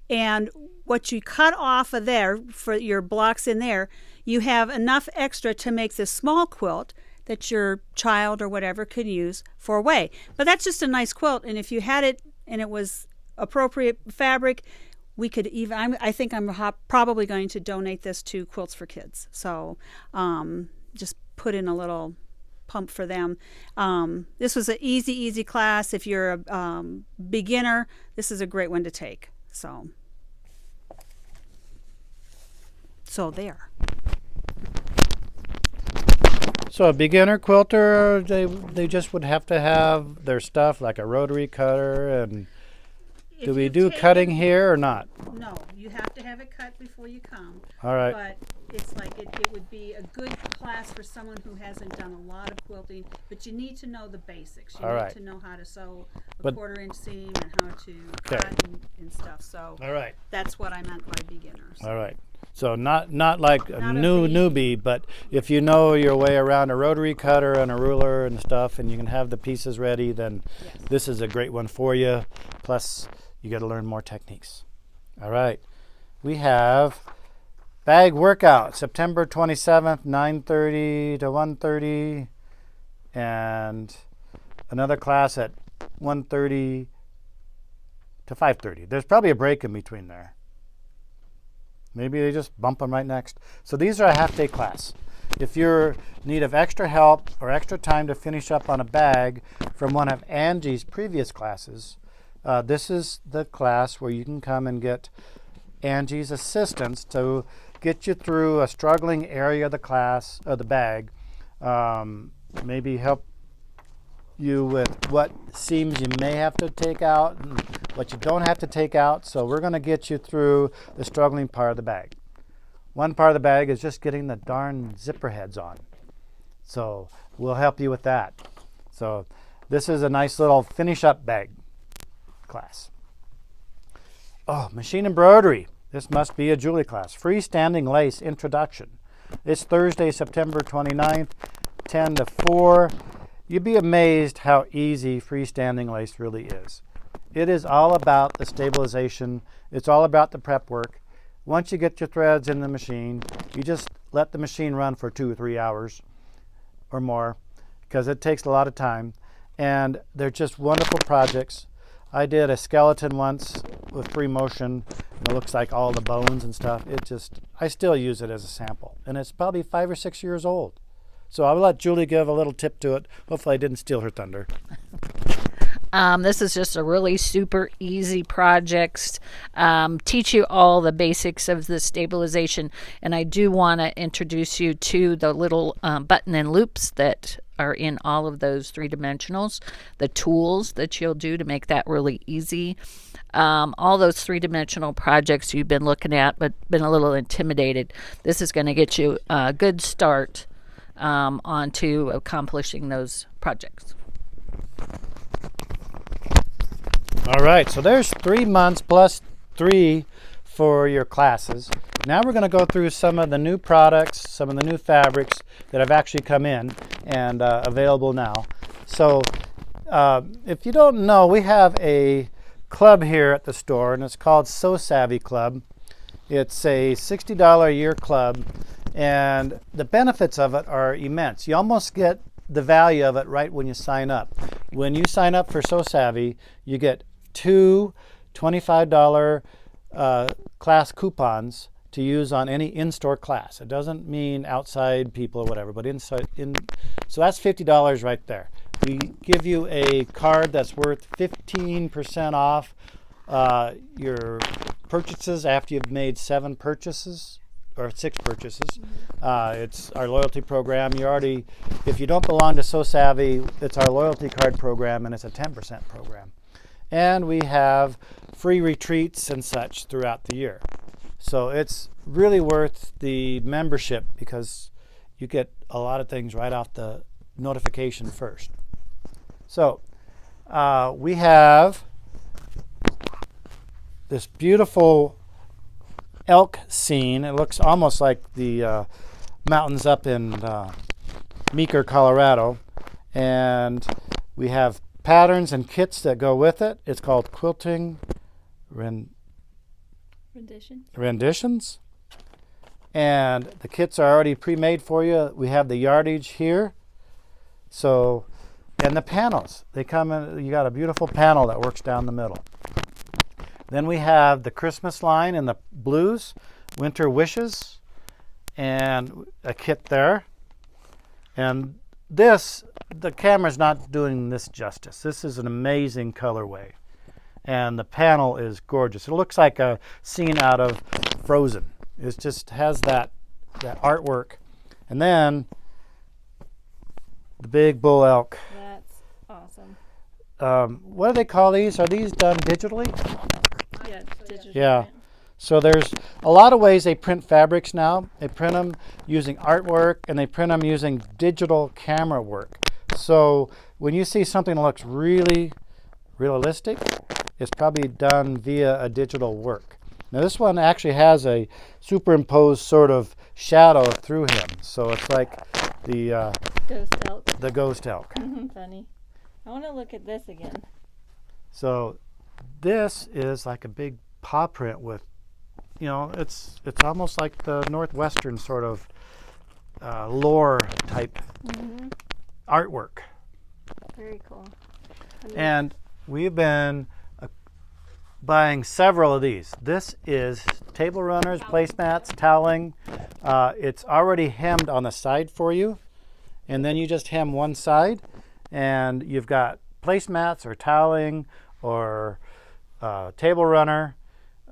S5: And what you cut off of there for your blocks in there, you have enough extra to make this small quilt that your child or whatever could use for away. But that's just a nice quilt, and if you had it and it was appropriate fabric, we could even, I think I'm probably going to donate this to Quilts for Kids. So just put in a little pump for them. This was an easy class. If you're a beginner, this is a great one to take. So there.
S1: So a beginner quilter, they just would have to have their stuff like a rotary cutter, and do we do cutting here or not?
S5: No, you have to have it cut before you come.
S1: All right.
S5: But it's like it would be a good class for someone who hasn't done a lot of quilting, but you need to know the basics. You
S1: All
S5: need
S1: right.
S5: to know how to sew a
S1: But-
S5: quarter-inch seam and how to cut and stuff. So
S1: All right.
S5: that's what I meant by beginners.
S1: All right. So not like a
S5: Not a
S1: newbie, but if you know your way around a rotary cutter and a ruler and stuff, and you can have the pieces ready, then
S5: Yes.
S1: this is a great one for you. Plus, you got to learn more techniques. All right. We have bag workout, September 27th, 9:30 to 1:30, and another class at 1:30 to 5:30. There's probably a break in between there. Maybe they just bump them right next. So these are a half-day class. if you're in need of extra help or extra time to finish up on a bag from one of Angie's previous classes, this is the class where you can come and get Angie's assistance to get you through a struggling area of the class, of the bag, maybe help you with what seams you may have to take out and what you don't have to take out. So we're going to get you through the struggling part of the bag. One part of the bag is just getting the darn zipper heads on. So we'll help you with that. So this is a nice little finish up bag class. Oh, machine embroidery. This must be a Julie class. Freestanding lace introduction. It's Thursday, September 29th, 10 to 4. You'd be amazed how easy freestanding lace really is. It is all about the stabilization. It's all about the prep work. Once you get your threads in the machine, you just let the machine run for 2 or 3 hours or more because it takes a lot of time. And they're just wonderful projects. I did a skeleton once with free motion. And it looks like all the bones and stuff. I still use it as a sample. And it's probably 5 or 6 years old. So I'll let Julie give a little tip to it. Hopefully I didn't steal her thunder.
S2: This is just a really super easy project. Teach you all the basics of the stabilization. And I do want to introduce you to the little button and loops that are in all of those 3-dimensionals, the tools that you'll do to make that really easy. All those 3-dimensional projects you've been looking at but been a little intimidated. This is going to get you a good start onto accomplishing those projects.
S1: All right, so there's 3 months plus 3 for your classes. Now we're going to go through some of the new products, some of the new fabrics that have actually come in and available now. So if you don't know, we have a club here at the store, and it's called So Savvy Club. It's a $60 a year club, and the benefits of it are immense. You almost get the value of it right when you sign up. When you sign up for So Savvy, you get 2 $25 class coupons to use on any in-store class. It doesn't mean outside people or whatever, but inside. So that's $50 right there. We give you a card that's worth 15% off your purchases after you've made 7 purchases or 6 purchases. It's our loyalty program. If you don't belong to So Savvy, it's our loyalty card program, and it's a 10% program. And we have free retreats and such throughout the year. So it's really worth the membership because you get a lot of things right off the notification first. So we have this beautiful elk scene. It looks almost like the mountains up in Meeker, Colorado. And we have patterns and kits that go with it. It's called Quilting Renditions. And the kits are already pre-made for you. We have the yardage here. So, and the panels. They come in, you got a beautiful panel that works down the middle. Then we have the Christmas line in the blues, Winter Wishes, and a kit there. And this, the camera's not doing this justice. This is an amazing colorway. And the panel is gorgeous. It looks like a scene out of Frozen. It just has that artwork. And then the big bull elk.
S4: That's awesome.
S1: What do they call these? Are these done digitally?
S4: Yeah, digital.
S1: Yeah. So there's a lot of ways they print fabrics now. They print them using artwork, and they print them using digital camera work. So when you see something that looks really realistic, it's probably done via a digital work. Now this one actually has a superimposed sort of shadow through him. So it's like the
S4: Ghost elk.
S1: the ghost elk.
S4: Funny. I want to look at this again.
S1: So this is like a big paw print with, it's almost like the Northwestern sort of lore type artwork.
S4: Very cool.
S1: And we've been buying several of these. This is table runners, placemats, toweling It's already hemmed on the side for you, and then you just hem one side, and you've got placemats or toweling or table runner.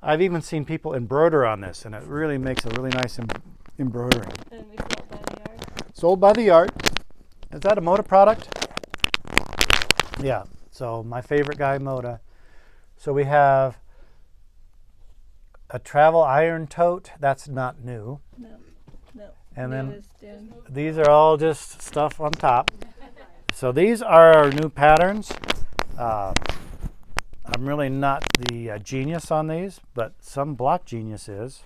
S1: I've even seen people embroider on this, and it really makes a really nice embroidering.
S4: And we sold by the yard.
S1: Sold by the yard. Is that a Moda product? Yeah, so my favorite guy, Moda. So we have a travel iron tote. That's not new.
S4: No.
S1: And then
S4: Newest in.
S1: these are all just stuff on top. So these are our new patterns. I'm really not the genius on these, but some block genius is.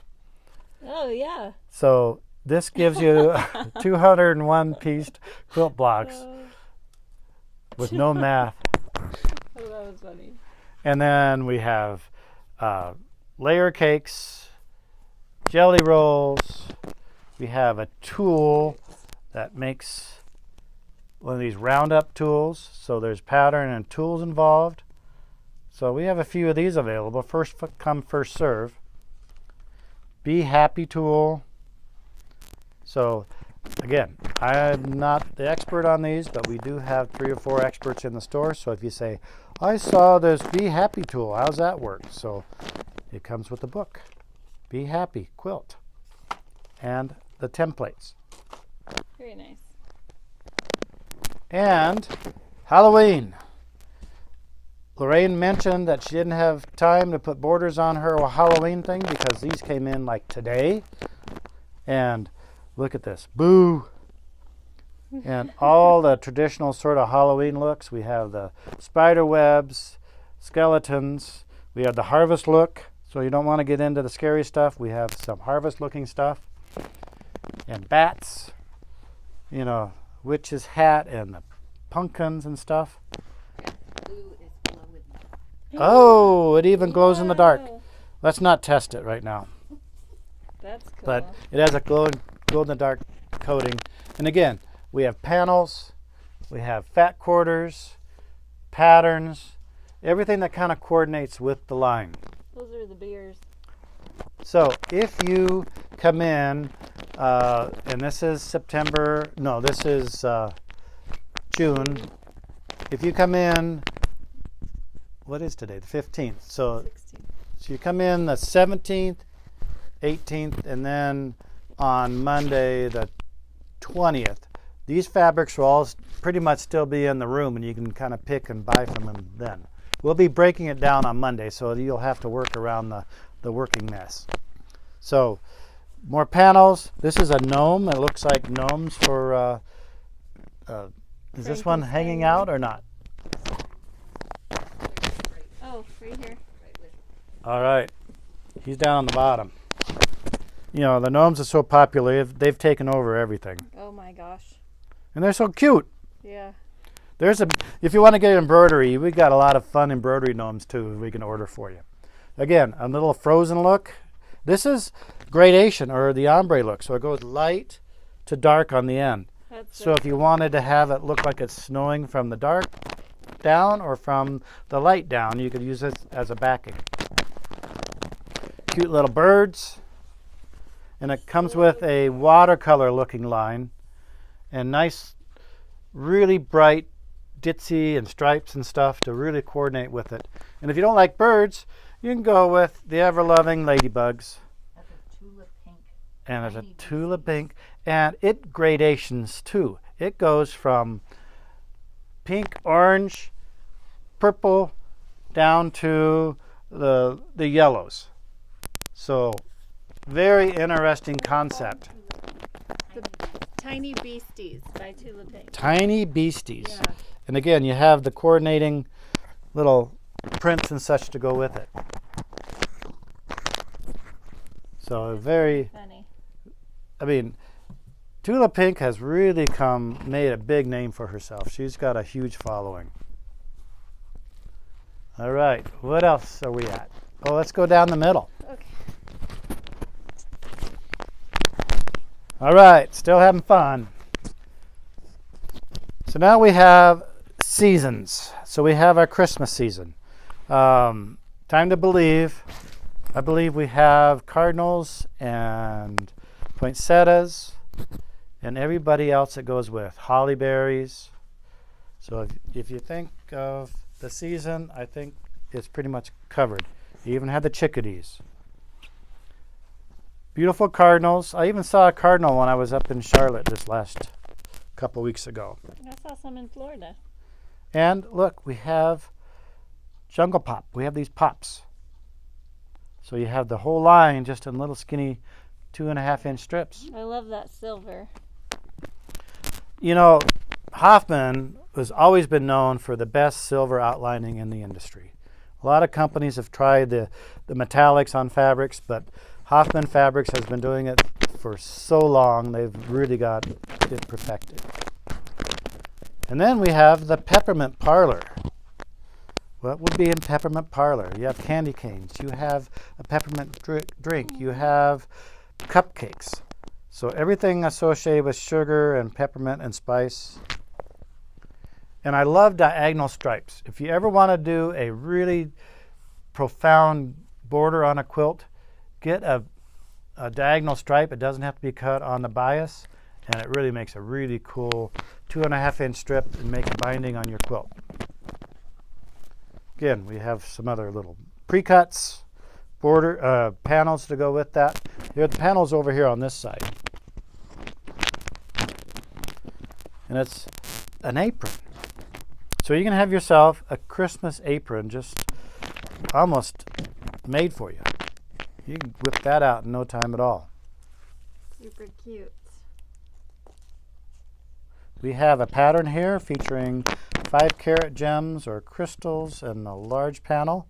S4: Oh yeah.
S1: So this gives you 201 piece quilt blocks with no math.
S4: Oh, that was funny.
S1: And then we have layer cakes, jelly rolls. We have a tool that makes one of these roundup tools. So there's pattern and tools involved. So we have a few of these available. First come, first serve. Be Happy tool. So again, I'm not the expert on these, but we do have 3 or 4 experts in the store. So if you say, I saw this Be Happy tool, how's that work? So it comes with the book, Be Happy Quilt, and the templates.
S4: Very nice.
S1: And Halloween. Lorraine mentioned that she didn't have time to put borders on her Halloween thing because these came in like today. And look at this. Boo! And all the traditional sort of Halloween looks. We have the spider webs, skeletons. We have the harvest look. So you don't want to get into the scary stuff. We have some harvest looking stuff. And bats. You know, witch's hat and the pumpkins and stuff. Oh, it even glows in the dark. Let's not test it right now.
S4: That's cool.
S1: But it has a glow in the dark coating. And again, we have panels, we have fat quarters, patterns, everything that kind of coordinates with the line.
S4: Those are the beers.
S1: So if you come in, and this is September, no, this is June. If you come in, what is today? The 15th. So you come in the 17th, 18th, and then on Monday the 20th. These fabrics will all pretty much still be in the room, and you can kind of pick and buy from them then. We'll be breaking it down on Monday, so you'll have to work around the working mess. So more panels. This is a gnome. It looks like gnomes for, is this one hanging out or not?
S4: Oh, right here.
S1: All right. He's down on the bottom. You know, the gnomes are so popular, they've taken over everything.
S4: Oh my gosh.
S1: And they're so cute.
S4: Yeah.
S1: If you want to get embroidery, we got a lot of fun embroidery gnomes too we can order for you. Again, a little frozen look. This is gradation, or the ombre look. So it goes light to dark on the end. So if you wanted to have it look like it's snowing from the dark down or from the light down, you could use this as a backing. Cute little birds. And it comes with a watercolor looking line and nice, really bright ditzy and stripes and stuff to really coordinate with it. And if you don't like birds, you can go with the ever-loving ladybugs.
S2: That's a tulip pink.
S1: And it's a tulip pink. And it gradations too. It goes from pink, orange, purple, down to the yellows. So very interesting concept.
S4: Tiny Beasties by Tulip Pink.
S1: Tiny Beasties.
S4: Yeah.
S1: And again, you have the coordinating little prints and such to go with it. So very,
S4: Funny.
S1: I mean, Tulip Pink has really made a big name for herself. She's got a huge following. All right, what else are we at? Oh, let's go down the middle.
S4: Okay.
S1: All right, still having fun. So now we have seasons. So we have our Christmas season. Time to Believe. I believe we have cardinals and poinsettias, and everybody else that goes with. Holly berries. So if you think of the season, I think it's pretty much covered. You even have the chickadees. Beautiful cardinals. I even saw a cardinal when I was up in Charlotte this last couple weeks ago.
S4: I saw some in Florida.
S1: And look, we have jungle pop. We have these pops. So you have the whole line just in little skinny 2.5-inch strips.
S4: I love that silver.
S1: You know, Hoffman has always been known for the best silver outlining in the industry. A lot of companies have tried the metallics on fabrics, but Hoffman Fabrics has been doing it for so long, they've really got it perfected. And then we have the Peppermint Parlor. What would be in Peppermint Parlor? You have candy canes, you have a peppermint drink, you have cupcakes. So everything associated with sugar and peppermint and spice. And I love diagonal stripes. If you ever want to do a really profound border on a quilt, get a diagonal stripe. It doesn't have to be cut on the bias, and it really makes a really cool 2.5-inch strip and make a binding on your quilt. Again, we have some other little pre-cuts, border panels to go with that. Here are the panels over here on this side. And it's an apron. So you can have yourself a Christmas apron just almost made for you. You can whip that out in no time at all.
S4: Super cute.
S1: We have a pattern here featuring 5-carat gems or crystals and a large panel.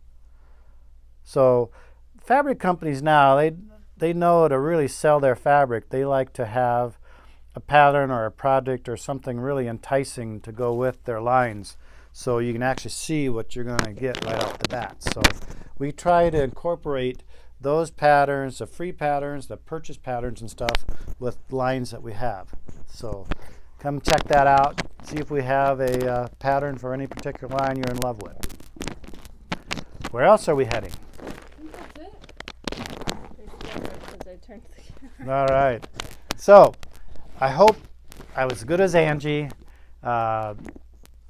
S1: So fabric companies now, they know to really sell their fabric. They like to have a pattern or a project or something really enticing to go with their lines, so you can actually see what you're going to get right off the bat. So we try to incorporate those patterns, the free patterns, the purchase patterns and stuff with lines that we have. So come check that out. See if we have a pattern for any particular line you're in love with. Where else are we heading? All right. So I hope I was good as Angie. I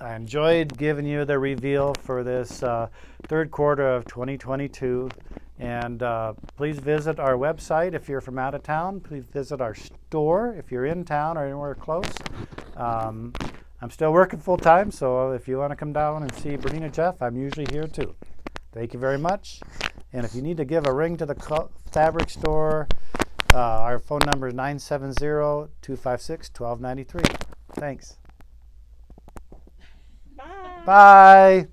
S1: enjoyed giving you the reveal for this third quarter of 2022. And please visit our website if you're from out of town. Please visit our store if you're in town or anywhere close. I'm still working full time, so if you want to come down and see BERNINA Jeff, I'm usually here too. Thank you very much. And if you need to give a ring to the fabric store, our phone number is 970-256-1293. Thanks.
S4: Bye.
S1: Bye.